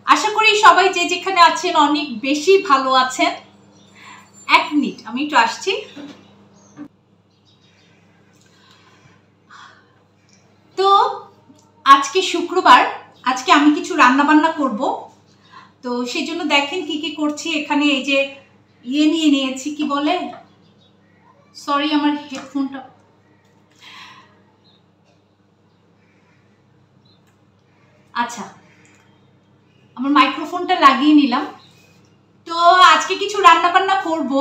আশা করি সবাই যে যেখানে আছেন অনেক বেশি ভালো আছেন। এক মিনিট, আমি একটু আসছি। তো আজকে শুক্রবার, আজকে আমি কিছু রান্না বান্না করব। তো সেই জন্য দেখেন কি কি করছি। এখানে এই যে নিয়ে নিয়েছি, কি বলে, সরি আমার হেডফোনটা, আচ্ছা আমার মাইক্রোফোনটা লাগিয়ে নিলাম। তো আজকে কিছু রান্না বান্না করব।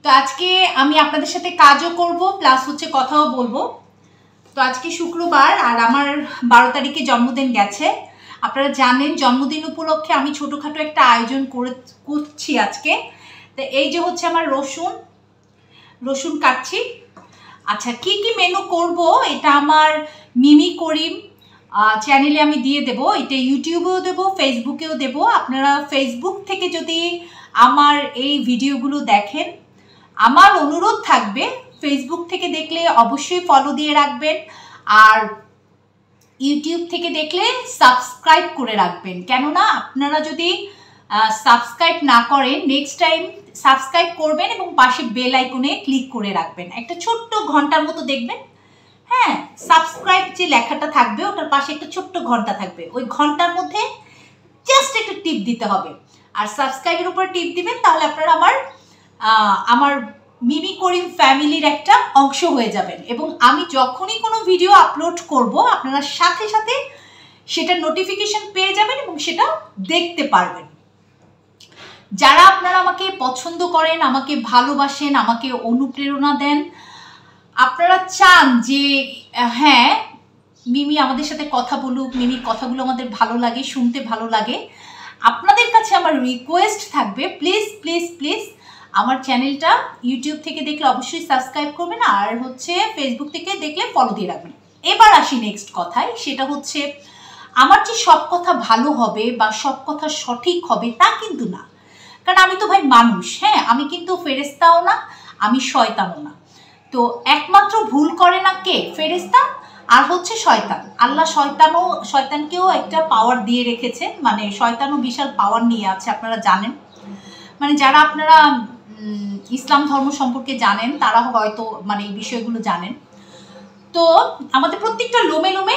তো আজকে আমি আপনাদের সাথে কাজও করব, প্লাস হচ্ছে কথাও বলবো। তো আজকে শুক্রবার আর আমার 12 তারিখে জন্মদিন গেছে। আপনারা জানেন জন্মদিন উপলক্ষে আমি ছোটোখাটো একটা আয়োজন করছি আজকে। তো এই যে হচ্ছে আমার রসুন কাটছি। আচ্ছা, কি কি মেনু করব এটা আমার মিমি করিম চ্যানেলে আমি দিয়ে দেব। এটা ইউটিউবেও দেব, ফেসবুকেও দেব। আপনারা ফেসবুক থেকে যদি আমার এই ভিডিওগুলো দেখেন, আমার অনুরোধ থাকবে ফেসবুক থেকে দেখলে অবশ্যই ফলো দিয়ে রাখবেন, আর ইউটিউব থেকে দেখলে সাবস্ক্রাইব করে রাখবেন। কেননা আপনারা যদি সাবস্ক্রাইব না করেন, নেক্সট টাইম সাবস্ক্রাইব করবেন এবং পাশে বেল আইকনে ক্লিক করে রাখবেন। একটা ছোট্ট ঘন্টার মতো দেখবেন, হ্যাঁ, সাবস্ক্রাইব যে লেখাটা থাকবে ওটার পাশে একটা ছোট্ট ঘন্টা থাকবে। ওই ঘন্টার মধ্যে জাস্ট একটা টিপ দিতে হবে, আর সাবস্ক্রাইবের উপর টিপ দিবেন, তাহলে আপনারা আমার মিমি করিম ফ্যামিলির একটা অংশ হয়ে যাবেন। এবং আমি যখনই কোনো ভিডিও আপলোড করব আপনারা সাথে সাথে সেটা নোটিফিকেশন পেয়ে যাবেন এবং সেটা দেখতে পারবেন। যারা আপনারা আমাকে পছন্দ করেন, আমাকে ভালোবাসেন, আমাকে অনুপ্রেরণা দেন, আপনারা চান যে হ্যাঁ মিমি আমাদের সাথে কথা বলুক, মিমির কথাগুলো আমাদের ভালো লাগে, শুনতে ভালো লাগে, আপনাদের কাছে আমার রিকোয়েস্ট থাকবে, প্লিজ প্লিজ প্লিজ আমার চ্যানেলটা ইউটিউব থেকে দেখলে অবশ্যই সাবস্ক্রাইব করবেন, আর হচ্ছে ফেসবুক থেকে দেখলে ফলো দিয়ে রাখবেন। এবার আসি নেক্সট কথায়, সেটা হচ্ছে আমার যে সব কথা ভালো হবে বা সব কথা সঠিক হবে তা কিন্তু না। কারণ আমি তো ভাই মানুষ, হ্যাঁ, আমি কিন্তু ফেরেশতাও না, আমি শয়তানও না। তো একমাত্র ভুল করে না কে? ফেরেশতা আর হচ্ছে শয়তান। আল্লাহ শয়তানকেও একটা পাওয়ার দিয়ে রেখেছে, মানে শয়তানও বিশাল পাওয়ার নিয়ে আছে, আপনারা জানেন। মানে যারা আপনারা ইসলাম ধর্ম সম্পর্কে জানেন তারা হয়তো মানে এই বিষয়গুলো জানেন। তো আমাদের প্রত্যেকটা লোমে লোমে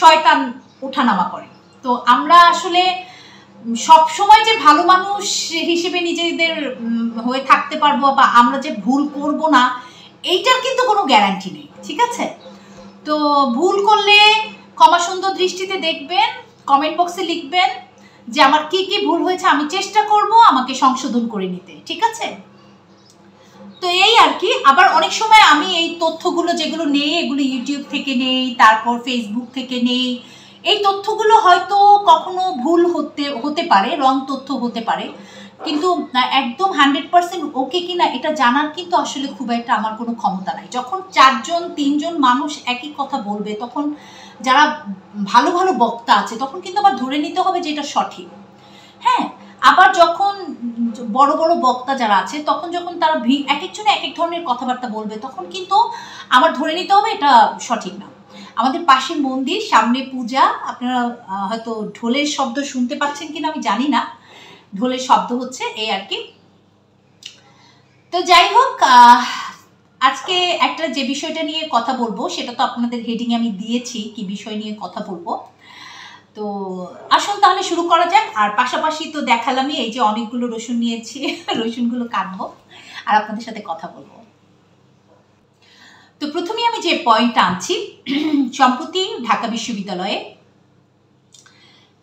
শয়তান ওঠানামা করে। তো আমরা আসলে সব সময় যে ভালো মানুষ হিসেবে নিজেদের হয়ে থাকতে পারবো বা আমরা যে ভুল করব না, এইটার কিন্তু কোনো গ্যারান্টি নেই, ঠিক আছে? তো ভুল করলে ক্ষমা সুন্দর দৃষ্টিতে দেখবেন, কমেন্ট বক্সে লিখবেন যে আমার কি কি ভুল হয়েছে, আমি চেষ্টা করব আমাকে সংশোধন করে নিতে, ঠিক আছে? তো এই আর কি। আবার অনেক সময় আমি এই তথ্যগুলো যেগুলো নেই, এগুলো ইউটিউব থেকে নেই, তারপর ফেসবুক থেকে নেই। এই তথ্যগুলো হয়তো কখনো ভুল হতে পারে, রং তথ্য হতে পারে, কিন্তু একদম 100% ওকে কিনা এটা জানার কিন্তু আসলে খুব একটা আমার কোনো ক্ষমতা নাই। যখন 4-3জন মানুষ একই কথা বলবে, তখন যারা ভালো ভালো বক্তা আছে তখন কিন্তু আবার ধরে নিতে হবে যে এটা সঠিক, হ্যাঁ। আবার যখন বড় বড় বক্তা যারা আছে তখন যখন তারা এক একজনে এক এক ধরনের কথাবার্তা বলবে, তখন কিন্তু আমার ধরে নিতে হবে এটা সঠিক না। আমাদের পাশে মন্দির, সামনে পূজা, আপনারা হয়তো ঢোলের শব্দ শুনতে পাচ্ছেন কিনা আমি জানি না, ঢোলের শব্দ হচ্ছে, এই আর কি। তো যাই হোক, আজকে একটা যে বিষয়টা নিয়ে কথা বলবো সেটা তো আপনাদের হেডিং আমি দিয়েছি, কি বিষয় নিয়ে কথা বলবো। তো আসুন তাহলে শুরু করা যাক। আর পাশাপাশি তো দেখালামই এই যে অনেকগুলো রসুন নিয়েছি, রসুনগুলো কাটবো আর আপনাদের সাথে কথা বলবো। তো প্রথমে আমি যে পয়েন্টটা আনছি, সম্প্রতি ঢাকা বিশ্ববিদ্যালয়ে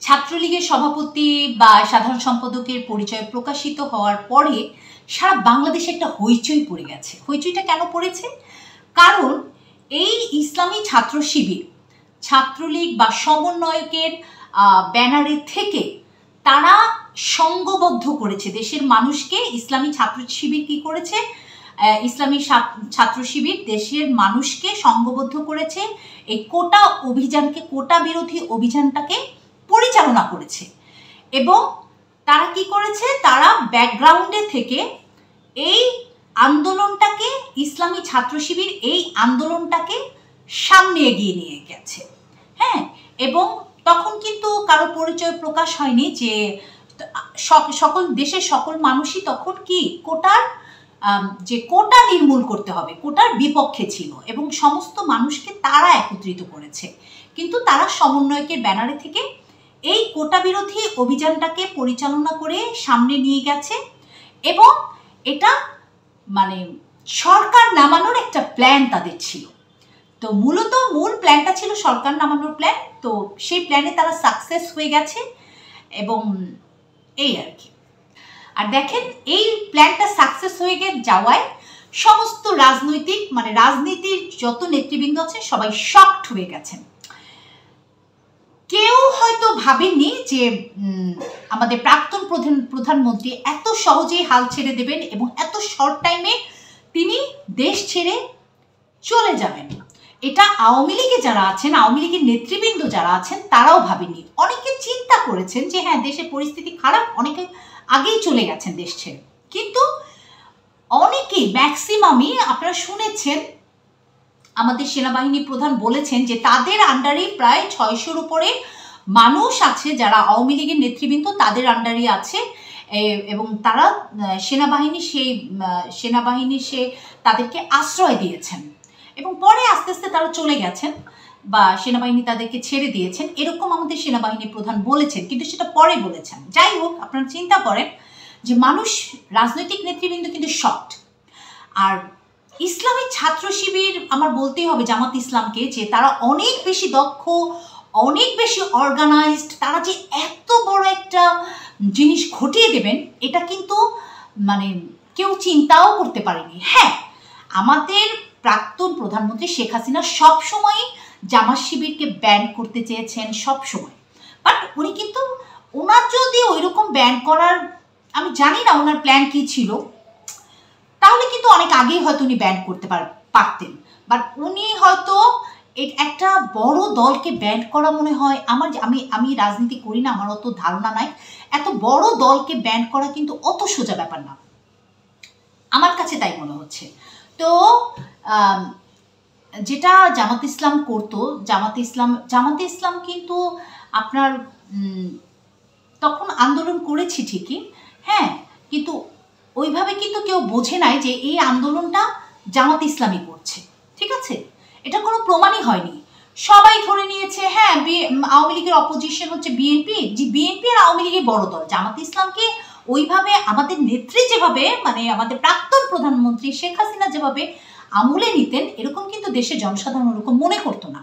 ছাত্রলীগের সভাপতি বা সাধারণ সম্পাদকের পরিচয় প্রকাশিত হওয়ার পরে সারা বাংলাদেশে একটা হইচই পড়ে গেছে। হইচইটা কেন পড়েছে? কারণ এই ইসলামী ছাত্র শিবির ছাত্রলীগ বা সমন্বয়কের ব্যানারে থেকে তারা সংঘবদ্ধ করেছে দেশের মানুষকে। ইসলামী ছাত্র শিবির কি করেছে? ইসলামী ছাত্র শিবির দেশের মানুষকে সংঘবদ্ধ করেছে, এই কোটা অভিযানকে, কোটা বিরোধী অভিযানটাকে পরিচালনা করেছে। এবং তারা কি করেছে? তারা ব্যাকগ্রাউন্ডে থেকে এই আন্দোলনটাকে, ইসলামী ছাত্র শিবির এই আন্দোলনটাকে সামনে এগিয়ে নিয়ে গেছে। হ্যাঁ, এবং তখন কিন্তু কারো পরিচয় প্রকাশ হয়নি যে সকল দেশের সকল মানুষই তখন কি কোটার যে কোটা নির্মূল করতে হবে কোটার বিপক্ষে ছিল এবং সমস্ত মানুষকে তারা একত্রিত করেছে। কিন্তু তারা সমন্বয়কের ব্যানারে থেকে এই কোটা বিরোধী অভিযানটাকে পরিচালনা করে সামনে নিয়ে গেছে এবং এটা মানে সরকার নামানোর একটা প্ল্যান তাদের ছিল। তো মূলত মূল প্ল্যানটা ছিল সরকার নামানোর প্ল্যান। তো সেই প্ল্যানে তারা সাকসেস হয়ে গেছে এবং এই আর কি। আর দেখেন এই প্ল্যানটা সাকসেস হয়ে যাওয়ায় সমস্ত রাজনীতির যত নেতৃবৃন্দ আছে সবাই শকড হয়ে গেছেন। কেউ হয়তো ভাবেননি যে আমাদের প্রাক্তন প্রধানমন্ত্রী এত সহজেই হাল ছেড়ে দেবেন এবং এত শর্ট টাইমে তিনি দেশ ছেড়ে চলে যাবেন। এটা আওয়ামী লীগে যারা আছেন, আওয়ামী লীগের নেতৃবৃন্দ যারা আছেন তারাও ভাবেননি। অনেকে চিন্তা করেছেন যে হ্যাঁ দেশের পরিস্থিতি খারাপ, অনেকে আগেই চলে গেছেন দেশ ছেড়ে, কিন্তু অনেকেই ম্যাক্সিমামই আপনারা শুনেছেন আমাদের সেনাবাহিনী প্রধান বলেছেন যে তাদের আন্ডারে প্রায় 600-র উপরে মানুষ আছে যারা আওয়ামী লীগের নেতৃবৃন্দ তাদের আন্ডারে আছে এবং তারা সেনাবাহিনী তাদেরকে আশ্রয় দিয়েছেন এবং পরে আস্তে আস্তে তারা চলে গেছেন বা সেনাবাহিনী তাদেরকে ছেড়ে দিয়েছেন, এরকম আমাদের সেনাবাহিনী প্রধান বলেছেন, কিন্তু সেটা পরে বলেছেন। যাই হোক, আপনারা চিন্তা করেন যে মানুষ রাজনৈতিক নেতৃবৃন্দ কিন্তু শকড। আর ইসলামী ছাত্র শিবির আমার বলতেই হবে জামাত ইসলামকে যে তারা অনেক বেশি দক্ষ, অনেক বেশি অর্গানাইজড, তারা যে এত বড় একটা জিনিস ঘটিয়ে দেবেন এটা কিন্তু মানে কেউ চিন্তাও করতে পারেনি। হ্যাঁ, আমাদের প্রাক্তন প্রধানমন্ত্রী শেখ হাসিনা সবসময় জামাত শিবিরকে ব্যান করতে চেয়েছেন সবসময়, বাট উনি কিন্তু ওনার যদি ওইরকম ব্যান করার আমি জানি না ওনার প্ল্যান কি ছিল, তাহলে কিন্তু অনেক আগেই হয়তো উনি ব্যান করতে পারতেন। বাট উনি হয়তো একটা বড় দলকে ব্যান করা মনে হয় আমি রাজনীতি করি না, আমার অত ধারণা নাই, এত বড় দলকে ব্যান করা কিন্তু অত সোজা ব্যাপার না, আমার কাছে তাই মনে হচ্ছে। তো যেটা জামাত ইসলাম করতো, জামাতে ইসলাম কিন্তু আপনার তখন আন্দোলন করেছি ঠিকই, হ্যাঁ, কিন্তু ওইভাবে কিন্তু কেউ বোঝে নাই যে এই আন্দোলনটা জামাত ইসলামই করছে, ঠিক আছে? এটা কোনো প্রমাণই হয়নি, সবাই ধরে নিয়েছে হ্যাঁ আওয়ামী লীগের অপোজিশন হচ্ছে বিএনপি, যে বিএনপি আর আওয়ামী লীগের বড় দল। জামাত ইসলামকে ওইভাবে আমাদের নেত্রী যেভাবে মানে আমাদের প্রাক্তন প্রধানমন্ত্রী শেখ হাসিনা যেভাবে আমলে নিতেন, এরকম কিন্তু দেশের জনসাধারণ ওরকম মনে করতো না।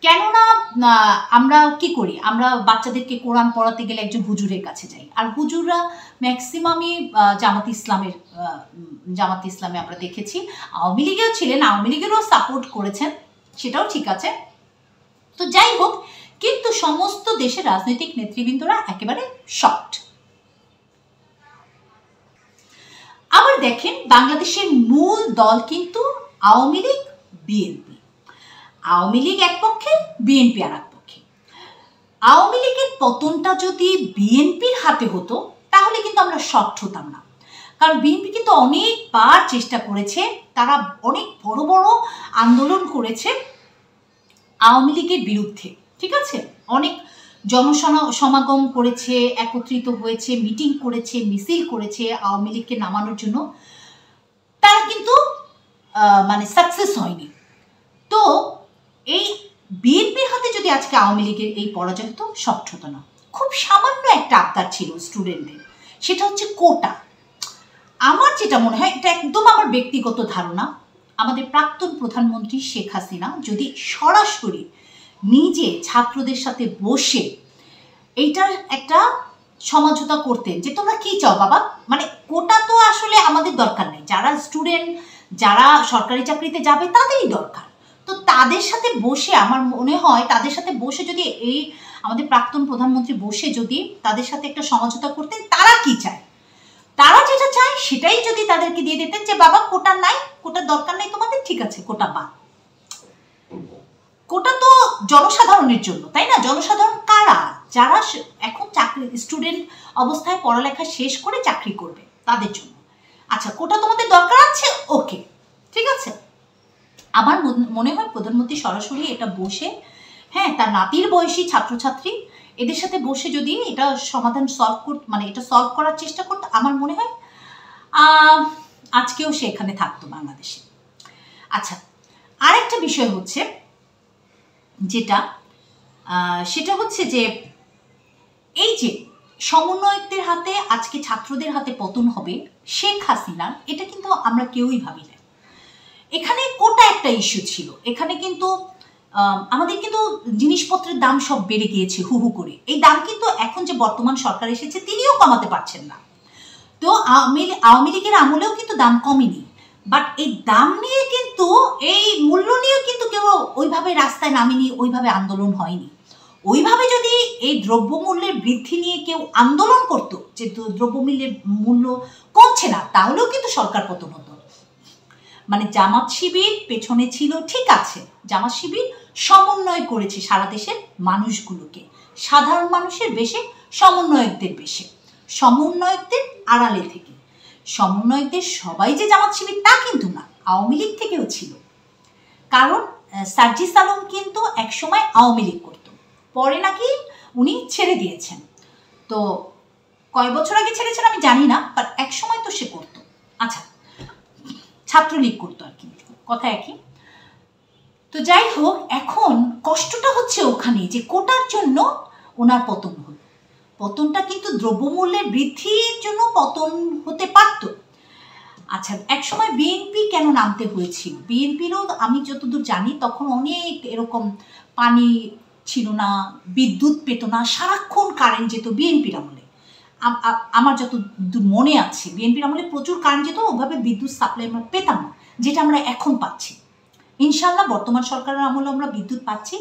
কেননা আমরা কি করি, আমরা বাচ্চাদেরকে কোরআন পড়াতে গেলে একজন হুজুরের কাছে যাই, আর হুজুররা ম্যাক্সিমামই জামাত ইসলামে আমরা দেখেছি, আওয়ামী লীগেও ছিলেন, আওয়ামী লীগেরও সাপোর্ট করেছেন, সেটাও ঠিক আছে। তো যাই হোক, কিন্তু সমস্ত দেশের রাজনৈতিক নেতৃবৃন্দরা একেবারে শকড। আবার দেখেন বাংলাদেশের মূল দল কিন্তু আওয়ামী লীগ, বিএনপি। আওয়ামী লীগ এক পক্ষে, বিএনপি আর এক পক্ষে। আওয়ামী লীগের পতনটা যদি বিএনপির হাতে হতো তাহলে কিন্তু আমরা শকড হতাম না, কারণ বিএনপি কিন্তু অনেকবার চেষ্টা করেছে, তারা অনেক বড় বড় আন্দোলন করেছে আওয়ামী লীগের বিরুদ্ধে, ঠিক আছে? অনেক জনসমাগম করেছে, একত্রিত হয়েছে, মিটিং করেছে, মিছিল করেছে আওয়ামী লীগকে নামানোর জন্য, তারা কিন্তু মানে সাকসেস হয়নি। তো এই বিএনপির হাতে যদি আজকে আওয়ামী লীগের এই পরাজয় হতো, শকড হতো না। খুব সামান্য একটা আবদার ছিল স্টুডেন্টদের, সেটা হচ্ছে কোটা। আমার যেটা মনে হয়, এটা একদম আমার ব্যক্তিগত ধারণা, আমাদের প্রাক্তন প্রধানমন্ত্রী শেখ হাসিনা যদি সরাসরি নিজে ছাত্রদের সাথে বসে এইটার একটা সমঝোতা করতেন যে তোমরা কি চাও বাবা, মানে কোটা তো আসলে আমাদের দরকার নেই, যারা স্টুডেন্ট যারা সরকারি চাকরিতে যাবে তাদেরই দরকার। তো তাদের সাথে বসে আমার মনে হয় তাদের সাথে বসে যদি এই আমাদের প্রাক্তন প্রধানমন্ত্রী বসে যদি তাদের সাথে একটা সমঝোতা করতেন, তারা কি চায়, তারা যেটা চায় সেটাই যদি তাদেরকে দিয়ে দিতেন যে বাবা কোটা নাই, কোটার দরকার নেই তোমাদের, ঠিক আছে কোটা বাদ। কোটা তো জনসাধারণের জন্য, তাই না? জনসাধারণ কারা? যারা এখন চাকরি স্টুডেন্ট অবস্থায় পড়ালেখা শেষ করে চাকরি করবে তাদের জন্য। আচ্ছা, কোটা তোমাদের দরকার আছে, ওকে, ঠিক আছে। আমার মনে হয় প্রধানমন্ত্রী সরাসরি এটা বসে হ্যাঁ, তার নাতির বয়সী ছাত্রছাত্রী এদের সাথে বসে যদি এটা সমাধান এটা সলভ করার চেষ্টা করতো, আমার মনে হয় আজকেও সে এখানে থাকতো বাংলাদেশে। আচ্ছা, আরেকটা বিষয় হচ্ছে সেটা হচ্ছে যে এই যে সমন্বয়কদের হাতে আজকে ছাত্রদের হাতে পতন হবে শেখ হাসিনার, এটা কিন্তু আমরা কেউই ভাবি না। এখানে কোটা একটা ইস্যু ছিল, এখানে কিন্তু আমাদের কিন্তু জিনিসপত্রের দাম সব বেড়ে গিয়েছে হু হু করে। এই দাম কিন্তু এখন যে বর্তমান সরকার এসেছে তিনিও কমাতে পারছেন না। তো আওয়ামী লীগের আমলেও কিন্তু দাম কমেনি, বাট এই দাম নিয়ে কিন্তু এই মূল্য নিয়েও কিন্তু কেউ ওইভাবে রাস্তায় নামেনি, ওইভাবে আন্দোলন হয়নি। ওইভাবে যদি এই দ্রব্যমূল্যের বৃদ্ধি নিয়ে কেউ আন্দোলন করতো যে দ্রব্যমূল্যের মূল্য কমছে না, তাহলেও কিন্তু সরকার পতন হতো। মানে জামাত শিবির পেছনে ছিল, ঠিক আছে, জামাত শিবির সমন্বয় করেছে সারা দেশের মানুষগুলোকে, সাধারণ মানুষের বেশে, সমন্বয়কদের বেশে, সমন্বয়কদের আড়ালে থেকে। সমন্বয়কদের সবাই যে জামাত শিবির তা কিন্তু না, আওয়ামী লীগ থেকেও ছিল। কারণ সার্জিস আলম কিন্তু একসময় আওয়ামী লীগ করতো, পরে নাকি উনি ছেড়ে দিয়েছেন। তো কয় বছর আগে ছেড়েছেন আমি জানি না, বাট একসময় তো সে করতো। আচ্ছা, ছাত্রলীগ করতো আর কি, কথা একই। তো যাই হোক, এখন কষ্টটা হচ্ছে ওখানে যে কোটার জন্য ওনার পতন হলো। পতনটা কিন্তু দ্রব্যমূল্যের বৃদ্ধির জন্য পতন হতে পারত। আচ্ছা, একসময় বিএনপি কেন নামতে হয়েছিল? বিএনপিরও আমি যতদূর জানি তখন অনেক এরকম পানি ছিল না, বিদ্যুৎ পেত না, সারাক্ষণ কারেন্ট যেত বিএনপির আমলে। আমার যতদূর মনে আছে বিএনপির আমলে প্রচুর কারেন্ট যেত, ওভাবে বিদ্যুৎ সাপ্লাই আমরা পেতাম না, যেটা আমরা এখন পাচ্ছি। ইনশাল্লাহ বর্তমান সরকারের আমলে আমরা বিদ্যুৎ পাচ্ছি।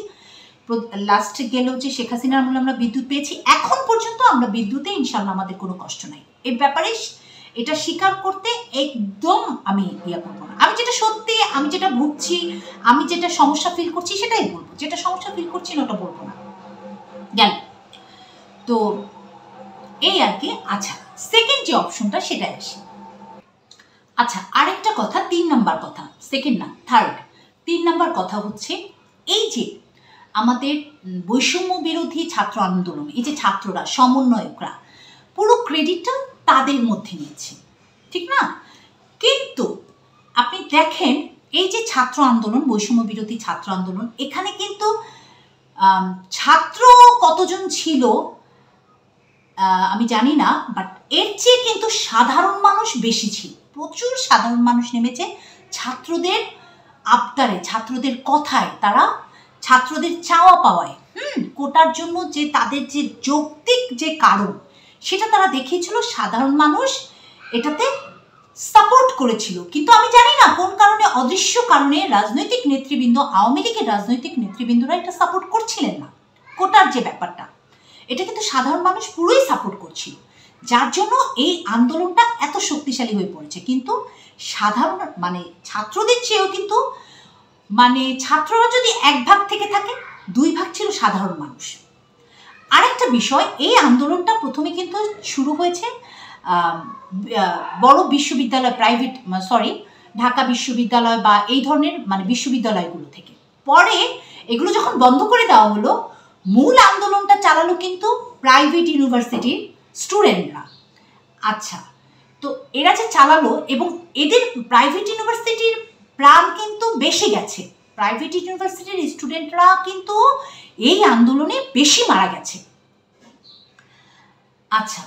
লাস্ট গেলেও যে শেখ হাসিনার আমলে আমরা বিদ্যুৎ পেয়েছি, এখন পর্যন্ত আমরা বিদ্যুতে ইনশাল্লাহ আমাদের কোনো কষ্ট নাই। এর ব্যাপারে এটা স্বীকার করতে একদম আমি করবো না। আমি যেটা সত্যি, আমি যেটা ভুগছি, আমি যেটা সমস্যা ফিল করছি সেটাই বলবো, যেটা সমস্যা ফিল করছি না ওটা বলবো না, গেল। তো এই আর কি। আচ্ছা, সেকেন্ড যে অপশনটা সেটাই আসে। আচ্ছা, আরেকটা কথা, 3 নাম্বার কথা, সেকেন্ড না থার্ড, 3 নাম্বার কথা হচ্ছে এই যে আমাদের বৈষম্য বিরোধী ছাত্র আন্দোলন, এই যে ছাত্ররা, সমন্বয়করা, পুরো ক্রেডিটটা তাদের মধ্যে নিয়েছে, ঠিক না? কিন্তু আপনি দেখেন এই যে ছাত্র আন্দোলন, বৈষম্য বিরোধী ছাত্র আন্দোলন, এখানে কিন্তু ছাত্র কতজন ছিল আমি জানি না, বাট এর চেয়ে কিন্তু সাধারণ মানুষ বেশি ছিল। প্রচুর সাধারণ মানুষ নেমেছে ছাত্রদের আবদারে, ছাত্রদের কথায়, তারা ছাত্রদের চাওয়া পাওয়ায়, কোটার জন্য যে তাদের যে যৌক্তিক যে কারণ সেটা তারা দেখিয়েছিল, সাধারণ মানুষ এটাতে সাপোর্ট করেছিল। কিন্তু আমি জানি না কোন কারণে, অদৃশ্য কারণে রাজনৈতিক নেতৃবৃন্দ, আওয়ামী লীগের রাজনৈতিক নেতৃবৃন্দরা এটা সাপোর্ট করছিলেন না। কোটার যে ব্যাপারটা, এটা কিন্তু সাধারণ মানুষ পুরোই সাপোর্ট করছিল, যার জন্য এই আন্দোলনটা এত শক্তিশালী হয়ে পড়েছে। কিন্তু সাধারণ ছাত্রদের চেয়েও কিন্তু ছাত্ররা যদি 1 ভাগ থেকে থাকে, 2 ভাগ ছিল সাধারণ মানুষ। আরেকটা বিষয়, এই আন্দোলনটা প্রথমে কিন্তু শুরু হয়েছে বড় বিশ্ববিদ্যালয়, ঢাকা বিশ্ববিদ্যালয় বা এই ধরনের বিশ্ববিদ্যালয়গুলো থেকে। পরে এগুলো যখন বন্ধ করে দেওয়া হলো, মূল আন্দোলনটা চালালো কিন্তু প্রাইভেট ইউনিভার্সিটির স্টুডেন্টরা। আচ্ছা, তো এরা যে চালালো, এবং এদের প্রাইভেট ইউনিভার্সিটির প্রাণ কিন্তু বেশি গেছে, প্রাইভেট ইউনিভার্সিটির স্টুডেন্টরা কিন্তু এই আন্দোলনে বেশি মারা গেছে। আচ্ছা,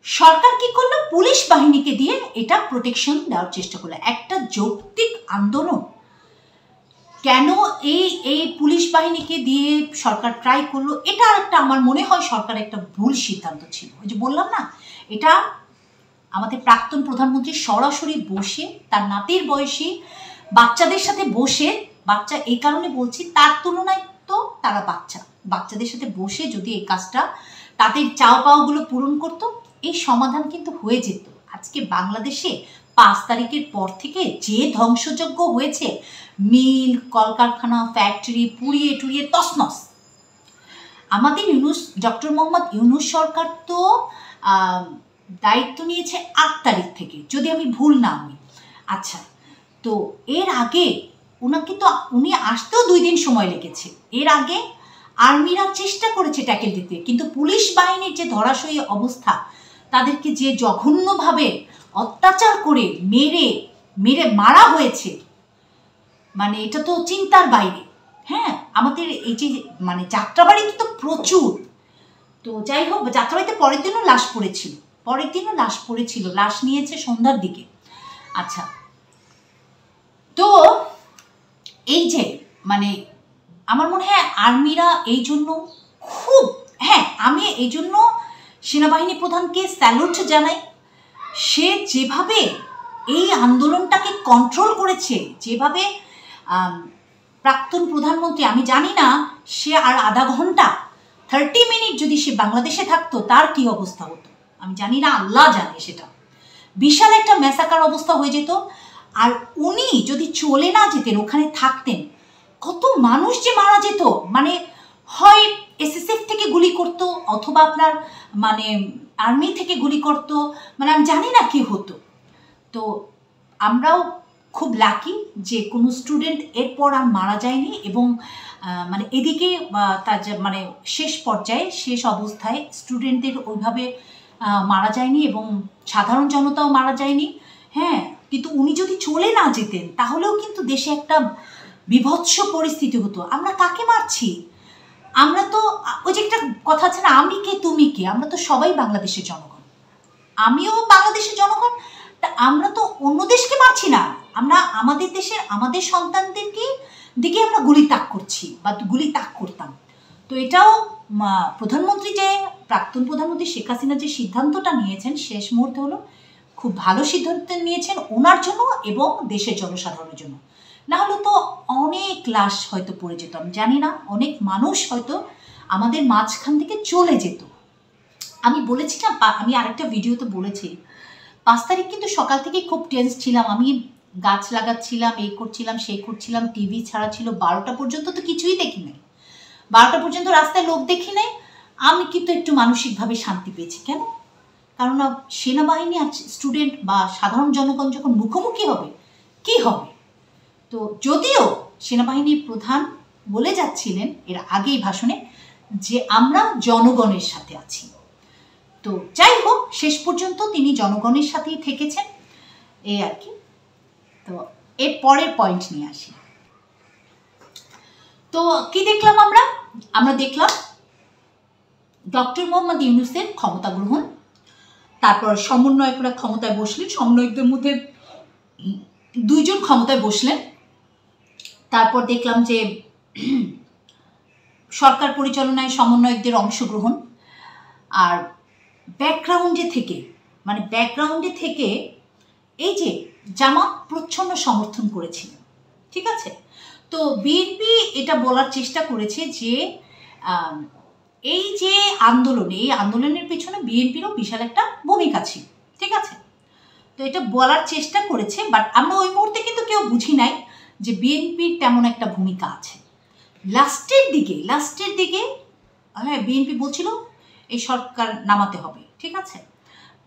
সরকার কি করলো? পুলিশ বাহিনীকে দিয়ে এটা প্রোটেকশন দেওয়ার চেষ্টা করলো। একটা যৌক্তিক আন্দোলন কেন এই পুলিশ বাহিনীকে দিয়ে সরকার ট্রাই করলো? এটা একটা, আমার মনে হয় সরকার একটা ভুল সিদ্ধান্ত ছিল। ওই যে বললাম না, এটা আমাদের প্রাক্তন প্রধানমন্ত্রী সরাসরি বসে তার নাতির বয়সী বাচ্চাদের সাথে বসে, বাচ্চা এই কারণে বলছি, তার তুলনায় তো তারা বাচ্চাদের সাথে বসে যদি এই কাজটা, তাদের চাওয়া পাওয়াগুলো পূরণ করতো, এই সমাধান কিন্তু হয়ে যেত। আজকে বাংলাদেশে 5 তারিখের পর থেকে যে ধ্বংসযজ্ঞ হয়েছে, মিল, কলকারখানা, ফ্যাক্টরি পুড়িয়ে টুড়িয়ে তছনছ। আমাদের ডক্টর মোহাম্মদ ইউনূস সরকার তো দায়িত্ব নিয়েছে 8 তারিখ থেকে, যদি আমি ভুল না হই। আচ্ছা, তো এর আগে উনি আসতেও 2 দিন সময় লেগেছে। এর আগে আর্মিরা চেষ্টা করেছে ট্যাকেল দিতে, কিন্তু পুলিশ বাহিনীর যে ধরাশয়ী অবস্থা, তাদেরকে যে জঘন্যভাবে অত্যাচার করে মেরে মেরে মারা হয়েছে, মানে এটা তো চিন্তার বাইরে। হ্যাঁ, আমাদের এই যে মানে যাত্রাবাড়িতে তো প্রচুর। তো যাই হোক, যাত্রাবাড়িতে পরের দিনও লাশ পড়েছিল, লাশ নিয়েছে সন্ধ্যার দিকে। আচ্ছা, তো এই যে মানে আমার মনে হয় আর্মিরা এই জন্য খুব, হ্যাঁ আমি এই জন্য সেনাবাহিনী প্রধানকে স্যালুট জানাই। সে যেভাবে এই আন্দোলনটাকে কন্ট্রোল করেছে, যেভাবে প্রাক্তন প্রধানমন্ত্রী, আমি জানি না সে আর আধা ঘন্টা 30 মিনিট যদি সে বাংলাদেশে থাকতো তার কি অবস্থা হতো আমি জানি না, আল্লাহ জানে। সেটা বিশাল একটা ম্যাসাকার অবস্থা হয়ে যেত। আর উনি যদি চলে না যেতেন, ওখানে থাকতেন, কত মানুষ যে মারা যেত। মানে হয় এসএসএফ থেকে গুলি করতো, অথবা আপনার মানে আর্মি থেকে গুলি করতো, মানে আমি জানি না কি হতো। তো আমরাও খুব লাকি যে কোনো স্টুডেন্ট এরপর আর মারা যায়নি, এবং মানে এদিকে তার মানে শেষ পর্যায়ে, শেষ অবস্থায় স্টুডেন্টদের ওইভাবে মারা যায়নি, এবং সাধারণ জনতাও মারা যায়নি। হ্যাঁ, কিন্তু উনি যদি চলে না যেতেন তাহলেও কিন্তু দেশে একটা বিভৎস পরিস্থিতি হতো। আমরা কাকে মারছি? আমরা তো ওই যে একটা কথা আছে না, আমি কে তুমি কে, আমরা তো সবাই বাংলাদেশের জনগণ, আমিও বাংলাদেশের জনগণ। তা আমরা তো অন্য দেশকে মারছি না, আমরা আমাদের দেশের আমাদের সন্তানদেরকে দিকে আমরা গুলি তাক করছি বা গুলি তাক করতাম। তো এটাও প্রধানমন্ত্রী, যে প্রাক্তন প্রধানমন্ত্রী শেখ হাসিনা যে সিদ্ধান্তটা নিয়েছেন শেষ মুহূর্তে, হলো খুব ভালো সিদ্ধান্ত নিয়েছেন ওনার জন্য এবং দেশের জনসাধারণের জন্য। না হলে তো অনেক লাশ হয়তো পড়ে যেত, আমি জানি না, অনেক মানুষ হয়তো আমাদের মাঝখান থেকে চলে যেত। আমি বলেছি না, আমি আরেকটা ভিডিওতে বলেছি, 5 তারিখ কিন্তু সকাল থেকে খুব টেন্স ছিলাম। আমি গাছ লাগাচ্ছিলাম, এই করছিলাম, সেই করছিলাম, টিভি ছাড়া ছিল। 12টা পর্যন্ত তো কিছুই দেখি নাই, 12টা পর্যন্ত রাস্তায় লোক দেখি নাই। আমি কিন্তু একটু মানসিকভাবে শান্তি পেয়েছি। কেন? কারণ সেনাবাহিনী আর স্টুডেন্ট বা সাধারণ জনগণ যখন মুখোমুখি হবে, কি হবে? তো যদিও সেনাবাহিনীর প্রধান বলে যাচ্ছিলেন এর আগেই ভাষণে যে আমরা জনগণের সাথে আছি। তো যাই হোক, শেষ পর্যন্ত তিনি জনগণের সাথেই থেকেছেন, এই আর কি। তো এর পরের পয়েন্ট নিয়ে আসি। তো কি দেখলাম আমরা দেখলাম ডক্টর মোহাম্মদ ইউনূসের ক্ষমতা গ্রহণ, তারপর সমন্বয়করা ক্ষমতায় বসলেন, সমন্বয়কদের মধ্যে 2 জন ক্ষমতায় বসলেন। তারপর দেখলাম যে সরকার পরিচালনায় সমন্বয়কদের অংশগ্রহণ, আর ব্যাকগ্রাউন্ডে থেকে এই যে জামাত প্রচ্ছন্ন সমর্থন করেছিল, ঠিক আছে। তো বিএনপি এটা বলার চেষ্টা করেছে যে এই যে আন্দোলনের পেছনে বিএনপিরও বিশাল একটা ভূমিকা ছিল, ঠিক আছে। তো এটা বলার চেষ্টা করেছে, বাট আমরা ওই মুহূর্তে কিন্তু কেউ বুঝি নাই যে বিএনপির তেমন একটা ভূমিকা আছে। লাস্টের দিকে হ্যাঁ, বিএনপি বলছিল এই সরকার নামাতে হবে, ঠিক আছে,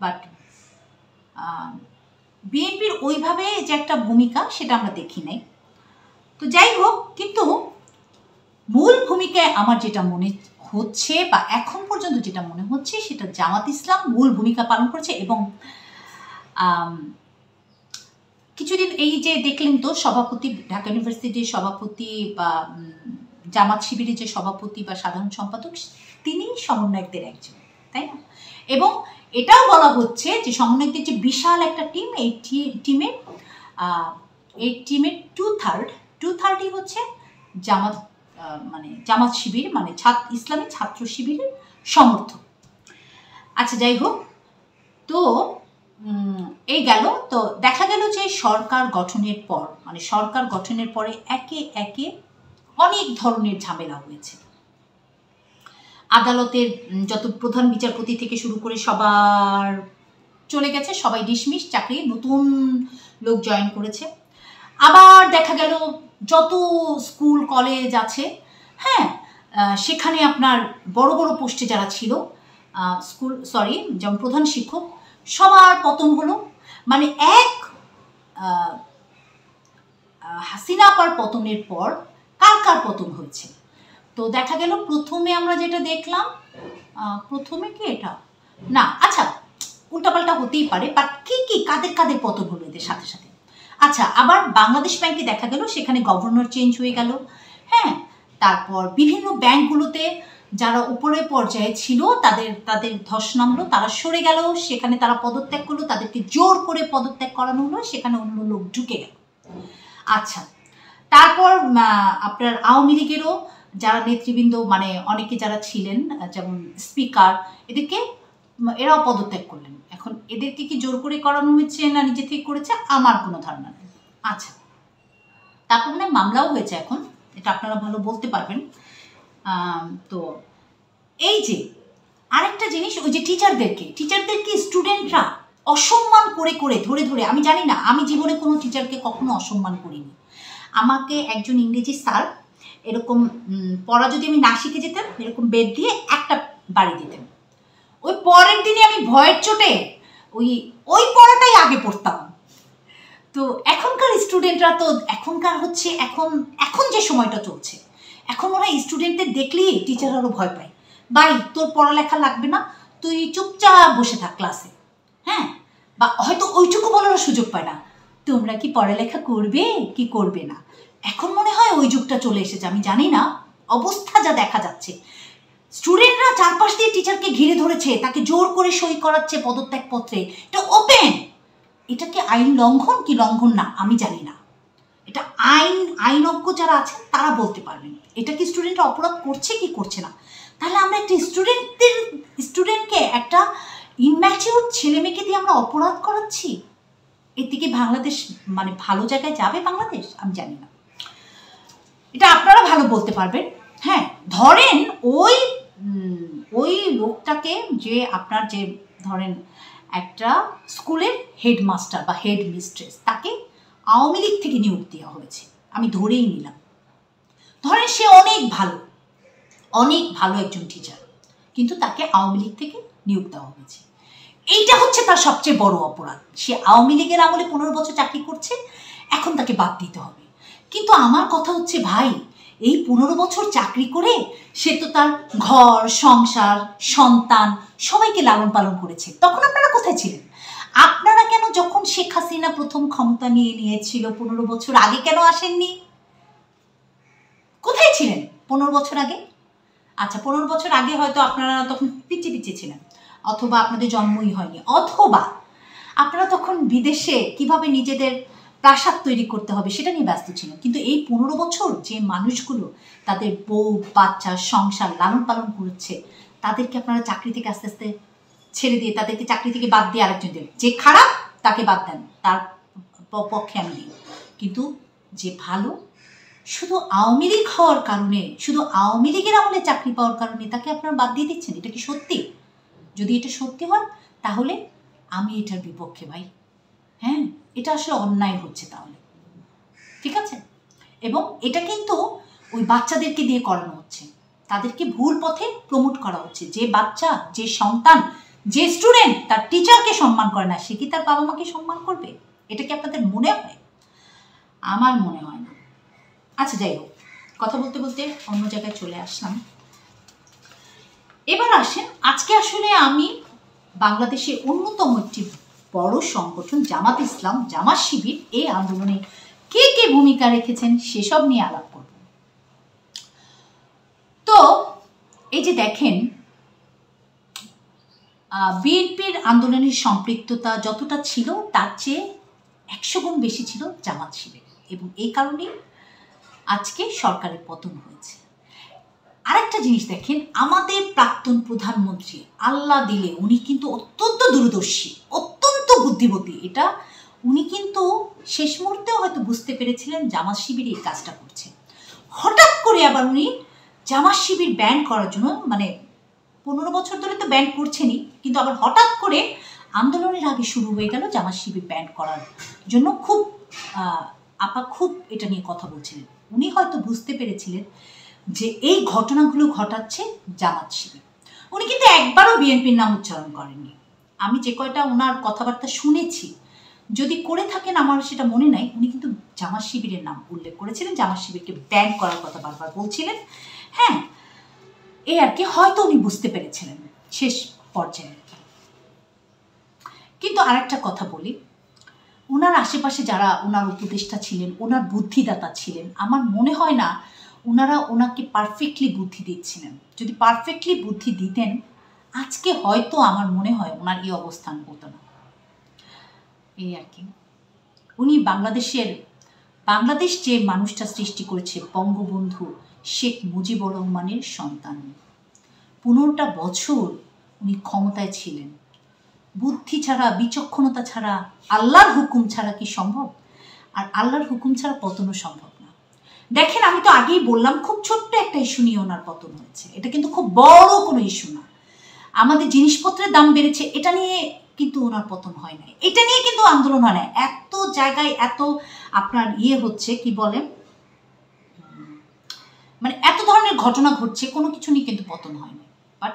বাট বিএনপির ওইভাবে যে একটা ভূমিকা সেটা আমরা দেখি নাই। তো যাই হোক, কিন্তু মূল ভূমিকায় আমার যেটা মনে হচ্ছে বা এখন পর্যন্ত যেটা মনে হচ্ছে, সেটা জামাত ইসলাম মূল ভূমিকা পালন করেছে। এবং কিছুদিন এই যে দেখলেন তো সভাপতি, ঢাকা ইউনিভার্সিটির সভাপতি বা জামাত শিবিরের যে সভাপতি বা সাধারণ সম্পাদক, তিনি সমন্বয়কদের একজন, তাই না? এবং এটাও বলা হচ্ছে যে সমন্বয়কদের যে বিশাল একটা টিম, এই টিমের 2/3 হচ্ছে জামাত শিবির, মানে ইসলামী ছাত্র শিবিরের সমর্থক। আচ্ছা, যাই হোক, তো এই গেল। তো দেখা গেল যে সরকার গঠনের পরে একে একে অনেক ধরনের ঝামেলা হয়েছে। আদালতের যত প্রধান বিচারপতি থেকে শুরু করে সবার চলে গেছে, সবাই ডিসমিস, চাকরি, নতুন লোক জয়েন করেছে। আবার দেখা গেল যত স্কুল কলেজ আছে, হ্যাঁ, সেখানে আপনার বড় বড় পোস্টে যারা ছিল, যেমন প্রধান শিক্ষক, সবার পতন হলো। মানে হাসিনা আপার পতনের পর কার পতন হয়েছে? তো দেখা গেল প্রথমে আমরা যেটা দেখলাম, প্রথমে কি এটা না, আচ্ছা উল্টাপাল্টা হতেই পারে, বাট কি কাদের কাদের পতন হলো এদের সাথে সাথে। আচ্ছা, আবার বাংলাদেশ ব্যাংকে দেখা গেল সেখানে গভর্নর চেঞ্জ হয়ে গেল। হ্যাঁ, তারপর বিভিন্ন ব্যাংকগুলোতে যারা উপরের পর্যায়ে ছিল তাদের ধস নামলো, তারা সরে গেল, সেখানে তারা পদত্যাগ করলো, তাদেরকে জোর করে পদত্যাগ করানো হলো, সেখানে অন্য লোক ঢুকে গেল। আচ্ছা, তারপর আপনার আওয়ামী লীগেরও যারা নেতৃবৃন্দ, মানে অনেকে যারা ছিলেন, যেমন স্পিকার, এরাও পদত্যাগ করলেন। এখন এদেরকে কি জোর করে করানো হয়েছে না নিজে থেকে করেছে, আমার কোনো ধারণা নেই। আচ্ছা, তারপর মানে মামলাও হয়েছে, এখন এটা আপনারা ভালো বলতে পারবেন। তো এই যে আরেকটা জিনিস, ওই যে টিচারদেরকে স্টুডেন্টরা অসম্মান করে ধরে, আমি জানি না, আমি জীবনে কোনো টিচারকে কখনো অসম্মান করিনি। আমাকে একজন ইংরেজি স্যার এরকম পড়া যদি আমি না শিখে যেতাম, এরকম বেদ দিয়ে একটা বাড়ি দিতেন। ওই পরের দিনে আমি ভয়ের চোটে ওই পড়াটাই আগে পড়তাম। তো এখনকার স্টুডেন্টরা তো এখন যে সময়টা চলছে, এখন ওরা স্টুডেন্টদের দেখলেই টিচার আরও ভয় পায়। ভাই, তোর পড়ালেখা লাগবে না, তুই চুপচাপ বসে থাক ক্লাসে। হ্যাঁ, বা হয়তো ওইটুকু বলারও সুযোগ পায় না, তোমরা কি পড়ালেখা করবে কি করবে না। এখন মনে হয় ওই যুগটা চলে এসেছে, আমি জানি না, অবস্থা যা দেখা যাচ্ছে। স্টুডেন্টরা চারপাশ দিয়ে টিচারকে ঘিরে ধরেছে, তাকে জোর করে সই করাচ্ছে পদত্যাগপত্রে। এটা ওপেন। এটা কি আইন লঙ্ঘন কি লঙ্ঘন না আমি জানি না, এটা আইনজ্ঞ যারা আছেন তারা বলতে পারবেন এটা কি স্টুডেন্টরা অপরাধ করছে কি করছে না। তাহলে আমরা একটা স্টুডেন্টকে একটা ইম্যাচিউর ছেলেমেয়েকে দিয়ে আমরা অপরাধ করাচ্ছি। এর থেকে বাংলাদেশ মানে ভালো জায়গায় যাবে বাংলাদেশ, আমি জানি না, এটা আপনারা ভালো বলতে পারবেন। হ্যাঁ, ধরেন ওই লোকটাকে, যে আপনার যে ধরেন একটা স্কুলের হেডমাস্টার বা হেড মিস্ট্রেস, তাকে আওয়ামী লীগ থেকে নিয়োগ দেওয়া হয়েছে, আমি ধরেই নিলাম। ধরেন সে অনেক ভালো একজন টিচার, কিন্তু তাকে আওয়ামী লীগ থেকে নিয়োগ দেওয়া হয়েছে। এইটা হচ্ছে তার সবচেয়ে বড় অপরাধ। সে আওয়ামী লীগের আমলে 15 বছর চাকরি করছে, এখন তাকে বাদ দিতে হবে। কিন্তু আমার কথা হচ্ছে, ভাই, এই 15 বছর চাকরি করে সে তো তার ঘর সংসার সন্তান সবাইকে লালন পালন করেছে। তখন আপনারা কোথায় ছিলেন? আপনারা কেন যখন শেখ হাসিনা প্রথম ক্ষমতা নিয়েছিল 15 বছর আগে কেন আসেননি? কোথায় ছিলেন 15 বছর আগে? আচ্ছা, 15 বছর আগে হয়তো আপনারা তখন পিছিয়ে ছিলেন, অথবা আপনাদের জন্মই হয়নি, অথবা আপনারা তখন বিদেশে কিভাবে নিজেদের প্রাসাদ তৈরি করতে হবে সেটা নিয়ে ব্যস্ত ছিলেন। কিন্তু এই 15 বছর যে মানুষগুলো তাদের বউ বাচ্চা সংসার লালন পালন করছে, তাদেরকে আপনারা চাকরি থেকে আস্তে আস্তে ছেড়ে দিয়ে, তাদেরকে চাকরি থেকে বাদ দিয়ে আরেকজন দেন। যে খারাপ তাকে বাদ দেন, তার পক্ষে আমি দিই। কিন্তু যে ভালো, শুধু আওয়ামী লীগ হওয়ার কারণে, শুধু আওয়ামী লীগের আমলে চাকরি পাওয়ার কারণে তাকে আপনারা বাদ দিয়ে দিচ্ছেন, এটা কি সত্যি? যদি এটা সত্যি হয় তাহলে আমি এটার বিপক্ষে, ভাই। হ্যাঁ, এটা আসলে অন্যায় হচ্ছে তাহলে, ঠিক আছে? এবং এটা কিন্তু ওই বাচ্চাদেরকে দিয়ে করানো হচ্ছে, তাদেরকে ভুল পথে প্রমোট করা হচ্ছে। যে বাচ্চা, যে সন্তান, যে স্টুডেন্ট তার টিচারকে সম্মান করে না, সে কি তার বাবা মাকে সম্মান করবে? এটা কি আপনাদের মনে হয়? আমার মনে হয় না। আচ্ছা, যাই হোক, কথা বলতে বলতে অন্য জায়গায় চলে আসলাম। এবার আসেন, আজকে আসলে আমি বাংলাদেশের অন্যতম একটি বড় সংগঠন জামাত ইসলাম, জামাত শিবির, এই আন্দোলনে কে কে ভূমিকা রেখেছেন সেসব নিয়ে আলাপ করব। তো এই যে দেখেন, বিএনপির আন্দোলনের সম্পৃক্ততা যতটা ছিল তার চেয়ে 100 গুণ বেশি ছিল জামাত শিবির, এবং এই কারণেই আজকে সরকারের পতন হয়েছে। আরেকটা জিনিস দেখেন, আমাদের প্রাক্তন প্রধানমন্ত্রী আল্লাহ দিলে উনি কিন্তু অত্যন্ত দূরদর্শী, অত্যন্ত বুদ্ধিমতী। এটা উনি কিন্তু শেষ মুহূর্তেও হয়তো বুঝতে পেরেছিলেন জামাত শিবির এই কাজটা করছে। হঠাৎ করে আবার উনি জামাত শিবির ব্যান করার জন্য, মানে 15 বছর ধরে তো ব্যান করছেনই, কিন্তু আবার হঠাৎ করে আন্দোলনের আগে শুরু হয়ে গেল জামাত শিবির ব্যান করার জন্য। খুব এটা নিয়ে কথা বলছিলেন। উনি হয়তো বুঝতে পেরেছিলেন যে এই ঘটনাগুলো ঘটাচ্ছে জামাত শিবির। উনি কিন্তু একবারও বিএনপির নাম উচ্চারণ করেননি। আমি যে কয়টা ওনার কথাবার্তা শুনেছি, যদি করে থাকেন আমার সেটা মনে নাই, উনি কিন্তু জামাত শিবিরের নাম উল্লেখ করেছিলেন, জামাত শিবিরকে ব্যান করার কথা বারবার বলছিলেন। হ্যাঁ, এই আর কি, হয়তো উনি বুঝতে পেরেছিলেন শেষ পর্যায়ে। কিন্তু আরেকটা কথা বলি, ওনার আশেপাশে যারা ওনার উপদেষ্টা ছিলেন, ওনার বুদ্ধিদাতা ছিলেন, আমার মনে হয় না ওনারা ওনাকে পারফেক্টলি বুদ্ধি দিচ্ছিলেন। যদি পারফেক্টলি বুদ্ধি দিতেন, আজকে হয়তো আমার মনে হয় ওনার এই অবস্থান হতো না। এই আর কি, উনি বাংলাদেশ যে মানুষটা সৃষ্টি করেছে, বঙ্গবন্ধু শেখ মুজিবুর রহমানের সন্তান। 15টা বছর উনি ক্ষমতায় ছিলেন। বুদ্ধি ছাড়া, বিচক্ষণতা ছাড়া, আল্লাহর হুকুম ছাড়া কি সম্ভব? আর আল্লাহর হুকুম ছাড়া পতনও সম্ভব না। দেখেন, আমি তো আগেই বললাম, খুব ছোট্ট একটা ইস্যু নিয়ে ওনার পতন হয়েছে। এটা কিন্তু খুব বড় কোনো ইস্যু না। আমাদের জিনিসপত্রের দাম বেড়েছে, এটা নিয়ে কিন্তু ওনার পতন হয় নাই। এটা নিয়ে কিন্তু আন্দোলন হয় না। এত জায়গায় এত আপনার হচ্ছে, কি বলে, মানে এত ধরনের ঘটনা ঘটছে, কোনো কিছু নিয়ে কিন্তু পতন হয় না। বাট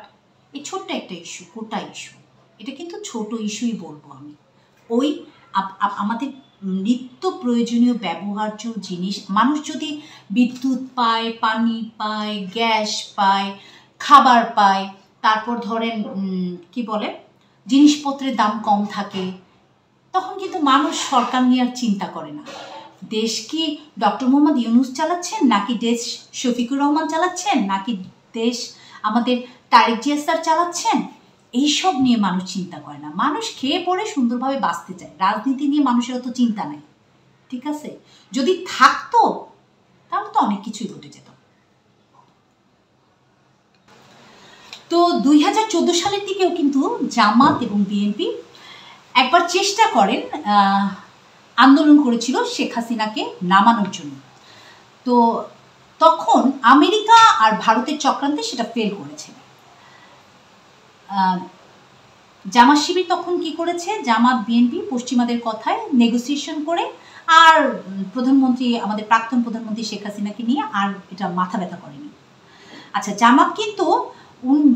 এই ছোট্ট একটা ইস্যু, কোটা ইস্যু, এটা কিন্তু ছোট ইস্যুই বলবো আমি। ওই আমাদের নিত্য প্রয়োজনীয় ব্যবহার্য জিনিস, মানুষ যদি বিদ্যুৎ পায়, পানি পায়, গ্যাস পায়, খাবার পায়, তারপর ধরেন কি বলে, জিনিসপত্রের দাম কম থাকে, তখন কিন্তু মানুষ সরকার নিয়ে আর চিন্তা করে না। দেশ কি ডক্টর মোহাম্মদ ইউনূস চালাচ্ছেন, নাকি দেশ শফিকুর রহমান চালাচ্ছেন, নাকি দেশ আমাদের তারেক জিয়া স্যার চালাচ্ছেন, এইসব নিয়ে মানুষ চিন্তা করে না। মানুষ খেয়ে পড়ে সুন্দরভাবে বাঁচতে চায়। রাজনীতি নিয়ে মানুষের অত চিন্তা নেই, ঠিক আছে? যদি থাকতো তাহলে তো অনেক কিছুই ঘটে যেত। তো 2014 সালের দিকেও কিন্তু জামাত এবং বিএনপি একবার চেষ্টা করেন, আন্দোলন করেছিল শেখ হাসিনাকে নামানোর জন্য। তো তখন আমেরিকা আর ভারতের চক্রান্তে সেটা ফেল করেছে। জামাত শিবির তখন কি করেছে, জামাত বিএনপি পশ্চিমাদের কথায় নেগোসিয়েশন করে আর প্রধানমন্ত্রী, আমাদের প্রাক্তন প্রধানমন্ত্রী শেখ হাসিনাকে নিয়ে আর এটা মাথা ব্যথা করেনি। আচ্ছা, জামাত কিন্তু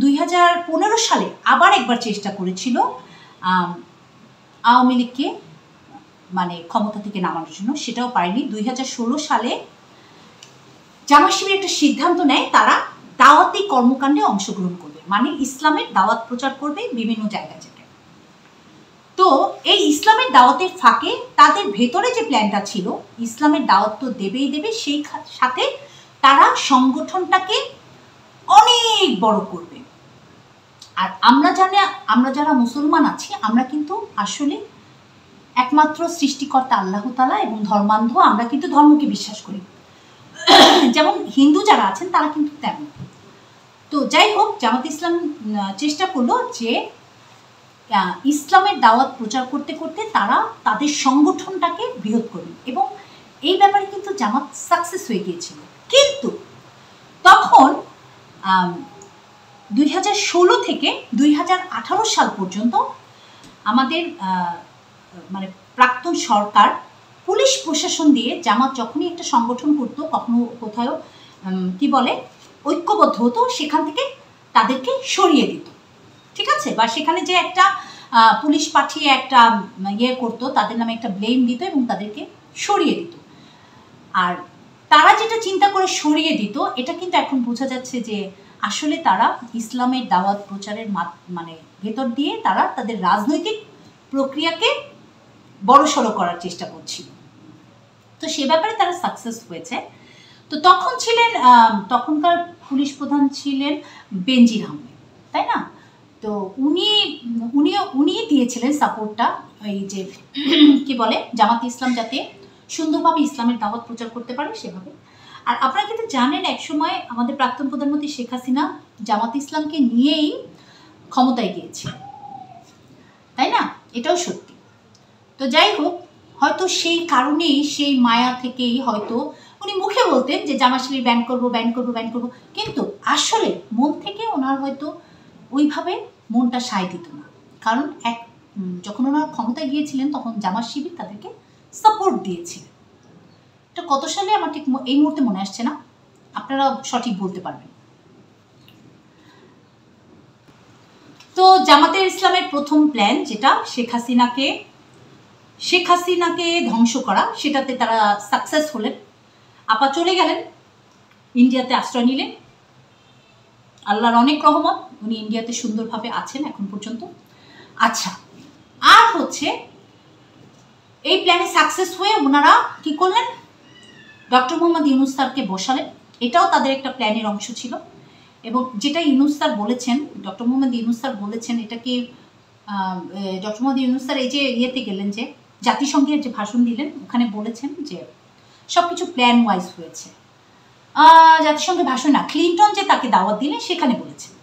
2015 সালে আবার একবার চেষ্টা করেছিল আওয়ামী লীগকে মানে ক্ষমতা থেকে নামানোর জন্য, সেটাও পারেনি। 2016 সালে জামাত শিবির একটা সিদ্ধান্ত নেয়, তারা দাওয়াতি কর্মকাণ্ডে অংশগ্রহণ করবে, মানে ইসলামের দাওয়াত প্রচার করবে বিভিন্ন জায়গায় জায়গায়। তো এই ইসলামের দাওয়াতের ফাঁকে তাদের ভেতরে যে প্ল্যানটা ছিল, ইসলামের দাওয়াত তো দেবেই দেবে, সেই সাথে তারা সংগঠনটাকে অনেক বড় করবে। আর আমরা যারা মুসলমান আছি, আমরা কিন্তু আসলে একমাত্র সৃষ্টিকর্তা আল্লাহ তাআলা এবং ধর্মান্ধ, আমরা কিন্তু ধর্মকে বিশ্বাস করি, যেমন হিন্দু যারা আছেন তারা কিন্তু তেমন। তো যাই হোক, জামাত ইসলাম চেষ্টা করলো যে ইসলামের দাওয়াত প্রচার করতে করতে তারা তাদের সংগঠনটাকে বৃহৎ করবে, এবং এই ব্যাপারে কিন্তু জামাত সাকসেস হয়ে গিয়েছিল। কিন্তু তখন 2016 থেকে 2018 সাল পর্যন্ত আমাদের মানে প্রাক্তন সরকার পুলিশ প্রশাসন দিয়ে জামাত যখনই একটা সংগঠন করতো, কখনো কোথাও কি বলে ঐক্যবদ্ধ হতো, সেখান থেকে তাদেরকে সরিয়ে দিত, ঠিক আছে? বা সেখানে যে একটা পুলিশ পাঠিয়ে একটা করতো, তাদের নামে একটা ব্লেম দিত এবং তাদেরকে সরিয়ে দিত। আর তারা যেটা চিন্তা করে সরিয়ে দিত, এটা কিন্তু এখন বোঝা যাচ্ছে যে আসলে তারা ইসলামের দাওয়াত প্রচারের মানে ভেতর দিয়ে তারা তাদের রাজনৈতিক প্রক্রিয়াকে বড়সড় করার চেষ্টা করছিল। তো সে ব্যাপারে তারা সাকসেস হয়েছে। তো তখন ছিলেন, তখনকার পুলিশ প্রধান ছিলেন বেনজির আহমেদ, তাই না? তো উনি দিয়েছিলেন সাপোর্টটা, এই যে কি বলে জামাত ইসলাম যাতে সুন্দরভাবে ইসলামের দাওয়াত প্রচার করতে পারে সেভাবে। আর আপনারা কিন্তু জানেন, একসময় আমাদের প্রাক্তন প্রধানমন্ত্রী শেখ হাসিনা জামাত ইসলামকে নিয়েই ক্ষমতায় গিয়েছিল, তাই না? এটাও সত্যি। তো যাই হোক, হয়তো সেই কারণেই, সেই মায়া থেকেই হয়তো উনি মুখে বলতেন যে জামাত শিবির ব্যান করবো, কিন্তু আসলে মন থেকে ওনার হয়তো ওইভাবে মনটা সায় দিত না। কারণ যখন ওনারা ক্ষমতায় গিয়েছিলেন, তখন জামাত শিবির তাদেরকে সাপোর্ট দিয়েছিলেন। এটা কত সালে আমার ঠিক এই মুহূর্তে মনে আসছে না, আপনারা সঠিক বলতে পারবেন। তো জামাতে ইসলামের প্রথম প্ল্যান, যেটা শেখ হাসিনাকে ধ্বংস করা, সেটাতে তারা সাকসেস হলেন। আপা চলে গেলেন, ইন্ডিয়াতে আশ্রয় নিলেন। আল্লাহর অনেক রহমত, উনি ইন্ডিয়াতে সুন্দরভাবে আছেন এখন পর্যন্ত। আচ্ছা, আর হচ্ছে এই প্ল্যানে সাকসেস হয়ে ওনারা কি করলেন, ডক্টর মোহাম্মদ ইউনূস স্যারকে বসালেন। এটাও তাদের একটা প্ল্যানের অংশ ছিল। এবং যেটা ইউনূস স্যার বলেছেন, ডক্টর মোহাম্মদ ইউনূস স্যার বলেছেন, এটাকে ডক্টর মোহাম্মদ ইউনূস স্যার এই যে ইয়েতে গেলেন, যে জাতিসংঘের যে ভাষণ দিলেন, ওখানে বলেছেন যে সব কিছু প্ল্যান ওয়াইজ হয়েছে। জাতিসংঘের ভাষণ না, ক্লিনটন যে তাকে দাওয়াত দিলেন সেখানে বলেছেন।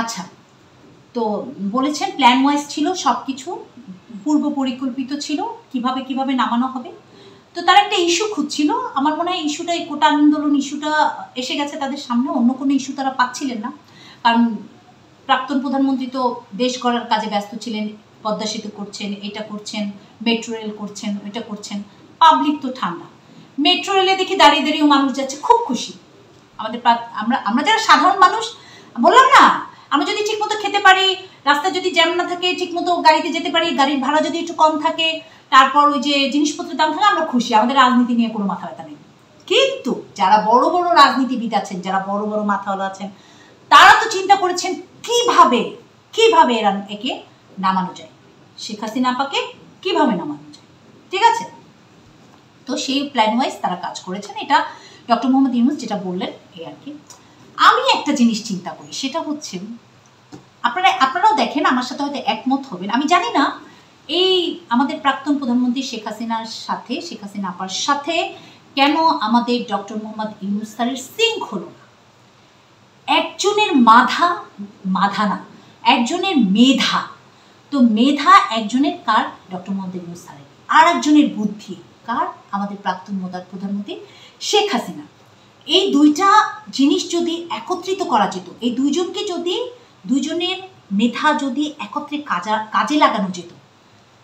আচ্ছা, তো বলেছেন প্ল্যান ওয়াইজ ছিল, সব কিছু পূর্ব পরিকল্পিত ছিল কিভাবে কিভাবে নামানো হবে। তো তারা একটা ইস্যু খুঁজছিল, আমার মনে হয় ইস্যুটা, এই কোটা আন্দোলন ইস্যুটা এসে গেছে তাদের সামনে, অন্য কোনো ইস্যু তারা পাচ্ছিলেন না। কারণ প্রাক্তন প্রধানমন্ত্রী তো দেশ গড়ার কাজে ব্যস্ত ছিলেন, পদ্মা সেতু করছেন, এটা করছেন, মেট্রো রেল করছেন, ওইটা করছেন। পাবলিক তো ঠান্ডা, মেট্রো রেলে দেখি দাঁড়িয়ে দাঁড়িয়েও মানুষ যাচ্ছে, খুব খুশি। আমাদের আমরা যারা সাধারণ মানুষ, বললাম না, আমরা যদি ঠিকমতো খেতে পারি, রাস্তায় যদি জ্যাম না থাকে, ঠিকমতো গাড়িতে যেতে পারি, গাড়ির ভাড়া যদি একটু কম থাকে, তারপর ওই যে জিনিসপত্রের দাম থাকে, আমরা খুশি, আমাদের রাজনীতি নিয়ে কোনো মাথা ব্যথা নেই। কিন্তু যারা বড় বড় রাজনীতিবিদ আছেন, যারা বড় বড় মাথাওয়ালা আছেন, তারা তো চিন্তা করেছেন কিভাবে কিভাবে একে নামানো যায়, শেখ হাসিনা আপাকে কিভাবে নামানো যায়। ঠিক আছে, তো সেই প্ল্যান ওয়াইজ তারা কাজ করেছেন। এটা ডক্টর মোহাম্মদ ইউনূস যেটা বললেন, এই আর কি। আমি একটা জিনিস চিন্তা করি, সেটা হচ্ছে আপনারাও দেখেন, আমার সাথে হয়তো একমত হবেন, আমি জানি না, এই আমাদের প্রাক্তন প্রধানমন্ত্রী শেখ হাসিনার সাথে, শেখ হাসিনা আপার সাথে কেন আমাদের ডক্টর মোহাম্মদ ইউনূস স্যারের সিঙ্ক হলো না। একজনের মাধা না, একজনের মেধা, তো মেধা একজনের, কার? ডক্টর মোহাম্মদ ইউনূস স্যারের। আর একজনের বুদ্ধি, কার? আমাদের প্রাক্তন প্রধানমন্ত্রী শেখ হাসিনা। এই দুইটা জিনিস যদি একত্রিত করা যেত, এই দুইজনকে যদি, দুইজনের মেধা যদি একত্রে কাজে লাগানো যেত,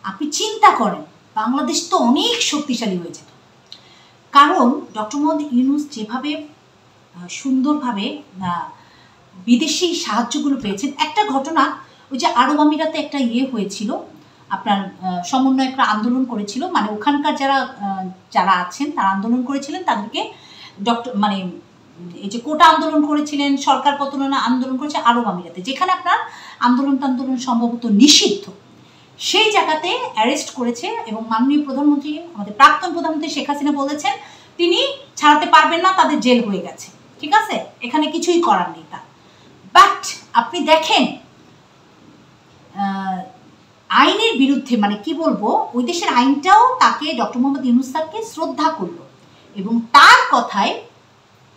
আপনি চিন্তা করেন বাংলাদেশ তো অনেক শক্তিশালী হয়ে যেত। কারণ ডক্টর মোহাম্মদ ইউনূস যেভাবে সুন্দরভাবে বিদেশি সাহায্যগুলো পেয়েছেন। একটা ঘটনা, ওই যে আরব আমিরাতে একটা হয়েছিল, আপনার সমন্বয়করা আন্দোলন করেছিল, মানে ওখানকার যারা আছেন তারা আন্দোলন করেছিলেন, তাদেরকে মানে এই যে কোটা আন্দোলন করেছিলেন, সরকার পতনের আন্দোলন করেছে আরব আমিরাতে, যেখানে আপনার আন্দোলন সম্ভবত নিষিদ্ধ, সেই জায়গাতে অ্যারেস্ট করেছে। এবং মাননীয় প্রধানমন্ত্রী, আমাদের প্রাক্তন প্রধানমন্ত্রী শেখ হাসিনা বলেছেন তিনি ছাড়াতে পারবেন না, তাদের জেল হয়ে গেছে। ঠিক আছে, এখানে কিছুই করার নেই তার। বাট আপনি দেখেন আইনের বিরুদ্ধে, মানে কি বলবো, ওই দেশের আইনটাও তাকে, ডক্টর মোহাম্মদ ইউনূস স্যারকে শ্রদ্ধা করলো, এবং তার কথায়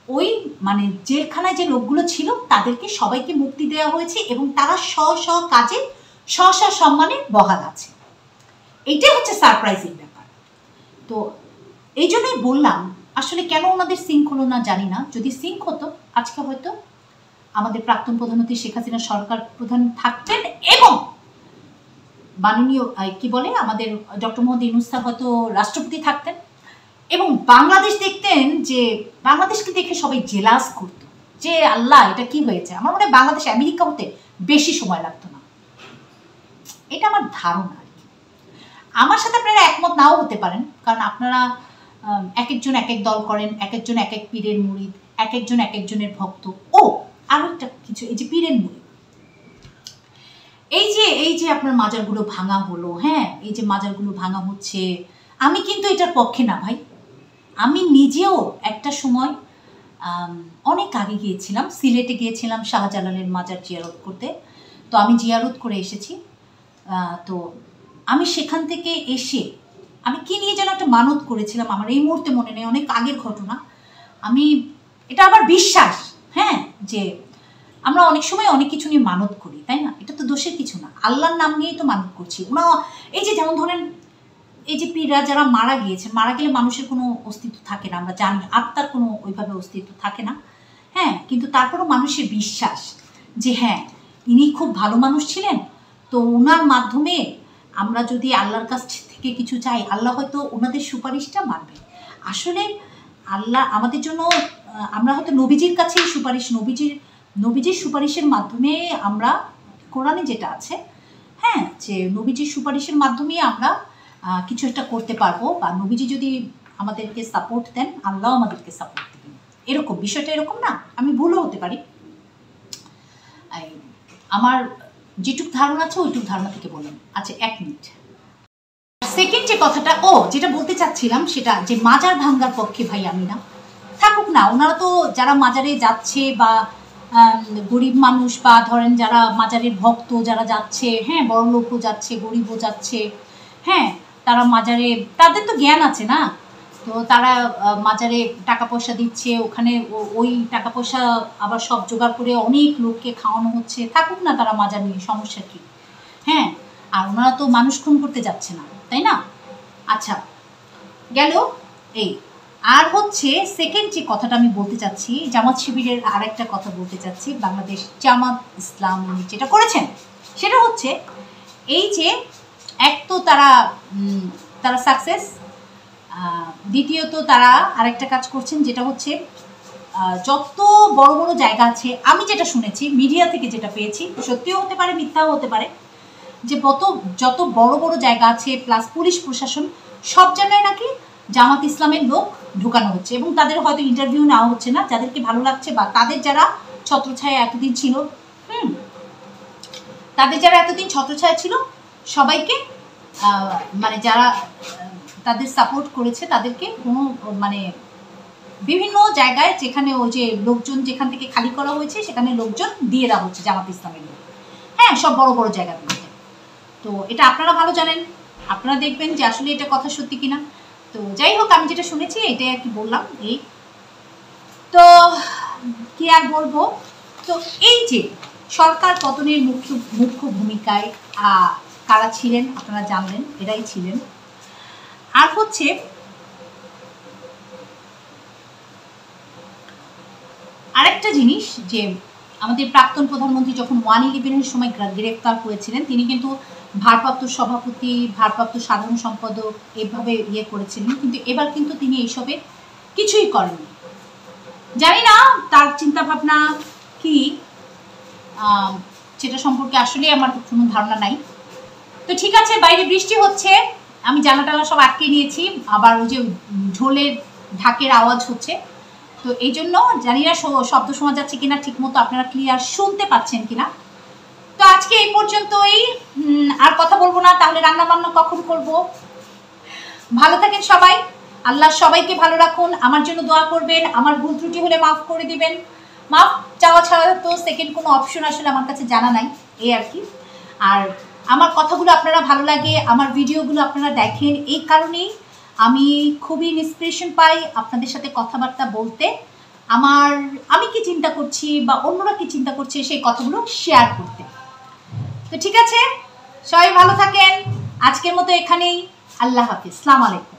ওই মানে জেলখানায় যে লোকগুলো ছিল তাদেরকে সবাইকে মুক্তি দেওয়া হয়েছে, এবং তারা স্ব কাজে স্ব সম্মানে বহাল আছে। এইটাই হচ্ছে সারপ্রাইজিং ব্যাপার। তো এই জন্যই বললাম, আসলে কেন ওনাদের সিঙ্ক হলো না জানি না। যদি সিঙ্ক হতো, আজকে হয়তো আমাদের প্রাক্তন প্রধানমন্ত্রী শেখ হাসিনা সরকার প্রধান থাকতেন, এবং মাননীয় কি বলে আমাদের ডক্টর মোহাম্মদ ইউনূস স্যার হয়তো রাষ্ট্রপতি থাকতেন, এবং বাংলাদেশ দেখতেন যে বাংলাদেশকে দেখে সবাই জেলাস করত, যে আল্লাহ এটা কি হয়েছে। আমার মনে হয় বাংলাদেশ আমেরিকা হতে বেশি সময় লাগতো না, এটা আমার ধারণা আর কি। আমার সাথে আপনারা একমত নাও হতে পারেন, কারণ আপনারা এক একজন এক এক দল করেন, এক একজন এক এক পীরের মুরিদ, এক একজন এক একজনের ভক্ত। ও আরো একটা কিছু, এই যে পীরের মুরিদ, এই যে আপনার মাজারগুলো ভাঙা হলো, হ্যাঁ, এই যে মাজারগুলো ভাঙা হচ্ছে, আমি কিন্তু এটার পক্ষে না ভাই। আমি নিজেও একটা সময় অনেক আগে গিয়েছিলাম, সিলেটে গিয়েছিলাম শাহজালালের মাজার জিয়ারত করতে। তো আমি জিয়ারত করে এসেছি। তো আমি সেখান থেকে এসে আমি কি নিয়ে যেন একটা মানত করেছিলাম, আমার এই মুহূর্তে মনে নেই, অনেক আগের ঘটনা। আমি এটা আমার বিশ্বাস, হ্যাঁ, যে আমরা অনেক সময় অনেক কিছু নিয়ে মানত করি, তাই না? এটা তো দোষের কিছু না, আল্লাহর নাম নিয়েই তো মানত করছি। এই যে যেমন ধরেন, এই যে পীররা যারা মারা গিয়েছেন, মারা গেলে মানুষের কোনো অস্তিত্ব থাকে না, আমরা জানি, আত্মার কোনো ওইভাবে অস্তিত্ব থাকে না, হ্যাঁ, কিন্তু তারপরও মানুষের বিশ্বাস যে হ্যাঁ ইনি খুব ভালো মানুষ ছিলেন, তো ওনার মাধ্যমে আমরা যদি আল্লাহর কাছ থেকে কিছু চাই, আল্লাহ হয়তো ওনাদের সুপারিশটা মানবে। আসলে আল্লাহ আমাদের জন্য, আমরা হয়তো নবীজির কাছেই সুপারিশ, নবীজির সুপারিশের মাধ্যমে আমরা, কোরআনে যেটা আছে, হ্যাঁ, যে নবীজির সুপারিশের মাধ্যমেই আমরা কিছু একটা করতে পারবো, বা নবীজি যদি আমাদেরকে সাপোর্ট দেন, আল্লাহ আমাদেরকে সাপোর্ট দেবেন, এরকম বিষয়টা এরকম না, আমি ভুলও হতে পারি। আমার যেটুক ধারণা আছে ওইটুক ধারণা থেকে বললাম। আচ্ছা 1 মিনিট। সেকেন্ড যে কথাটা যেটা বলতে চাচ্ছিলাম সেটা যে মাজার ভাঙ্গার পক্ষে ভাই আমি না, থাকুক না, ওনারা তো যারা মাজারে যাচ্ছে বা গরিব মানুষ বা ধরেন যারা মাজারের ভক্ত যারা যাচ্ছে, হ্যাঁ বড় লোকও যাচ্ছে গরিবও যাচ্ছে, হ্যাঁ তারা মাজারে, তাদের তো জ্ঞান আছে না, তো তারা মাজারে টাকা পয়সা দিচ্ছে, ওখানে ওই টাকা পয়সা আবার সব জোগাড় করে অনেক লোককে খাওয়ানো হচ্ছে, থাকুক না তারা মাজার নিয়ে, সমস্যা কী? হ্যাঁ, আর ওনারা তো মানুষ খুন করতে যাচ্ছে না, তাই না? আচ্ছা গেল এই। আর হচ্ছে সেকেন্ড যে কথাটা আমি বলতে চাচ্ছি, জামাত শিবিরের আর একটা কথা বলতে চাচ্ছি, বাংলাদেশ জামাত ইসলাম যেটা করেছেন সেটা হচ্ছে এই যে এক তো তারা সাকসেস, দ্বিতীয়ত তারা আরেকটা কাজ করছেন যেটা হচ্ছে যত বড় বড় জায়গা আছে, আমি যেটা শুনেছি মিডিয়া থেকে যেটা পেয়েছি, সত্যিও হতে পারে মিথ্যাও হতে পারে, যে যত বড় বড় জায়গা আছে প্লাস পুলিশ প্রশাসন সব জায়গায় নাকি জামাত ইসলামের লোক ঢুকানো হচ্ছে, এবং তাদের হয়তো ইন্টারভিউ নেওয়া হচ্ছে না, যাদেরকে ভালো লাগছে বা তাদের যারা ছত্রছায়া এতদিন ছিল, তাদের যারা এতদিন ছত্রছায়া ছিল সবাইকে মানে যারা তাদের সাপোর্ট করেছে তাদেরকে কোনো মানে বিভিন্ন জায়গায় যেখানে ওই যে লোকজন যেখান থেকে খালি করা হয়েছে সেখানে লোকজন দিয়ে দেওয়া হচ্ছে জামাত ইসলামের লোক, হ্যাঁ সব বড় বড় জায়গাগুলোতে। তো এটা আপনারা ভালো জানেন, আপনারা দেখবেন যে আসলে এটা কথা সত্যি কিনা। তো যাই হোক, আমি যেটা শুনেছি এটাই আর কি বললাম। এই তো কি আর বলবো, তো এই যে সরকার পতনের মুখ্য ভূমিকায় কারা ছিলেন আপনারা জানলেন, এরাই ছিলেন। আর হচ্ছে আরেকটা জিনিস যে আমাদের প্রাক্তন প্রধানমন্ত্রী যখন 1/11-এর সময় গ্রেফতার হয়েছিলেন, তিনি কিন্তু ভারপ্রাপ্ত সভাপতি, ভারপ্রাপ্ত সাধারণ সম্পাদক এভাবে করেছিলেন, কিন্তু এবার কিন্তু তিনি এইসবে কিছুই করেননি। জানি না তার চিন্তাভাবনা কি, সেটা সম্পর্কে আসলে আমার কোনো ধারণা নাই। তো ঠিক আছে, বাইরে বৃষ্টি হচ্ছে, আমি জানলা টালা সব আটকে নিয়েছি, আবার ওই যে ঢোলের ঢাকের আওয়াজ হচ্ছে, তো এই জন্য জানি না শব্দ শোনা যাচ্ছে কিনা, ঠিক মতো আপনারা ক্লিয়ার শুনতে পাচ্ছেন কিনা। তো আজকে এই পর্যন্তই, আর কথা বলবো না, তাহলে রান্না বান্না কখন করব। ভালো থাকেন সবাই, আল্লাহ সবাইকে ভালো রাখুন, আমার জন্য দোয়া করবেন, আমার ভুল ত্রুটি হলে মাফ করে দিবেন। মাফ চাওয়া ছাড়া তো সেকেন্ড কোনো অপশন আসলে আমার কাছে জানা নাই, এই আর কি। আর আমার কথাগুলো আপনারা ভালো লাগে, আমার ভিডিওগুলো আপনারা দেখেন, এই কারণেই আমি খুবই ইন্সপিরেশন পাই আপনাদের সাথে কথাবার্তা বলতে, আমি কি চিন্তা করছি বা অন্যরা কি চিন্তা করছে সেই কথাগুলো শেয়ার করতে। তো ঠিক আছে, সবাই ভালো থাকেন, আজকের মতো এখানেই, আল্লাহ হাফিজ, আসসালামু আলাইকুম।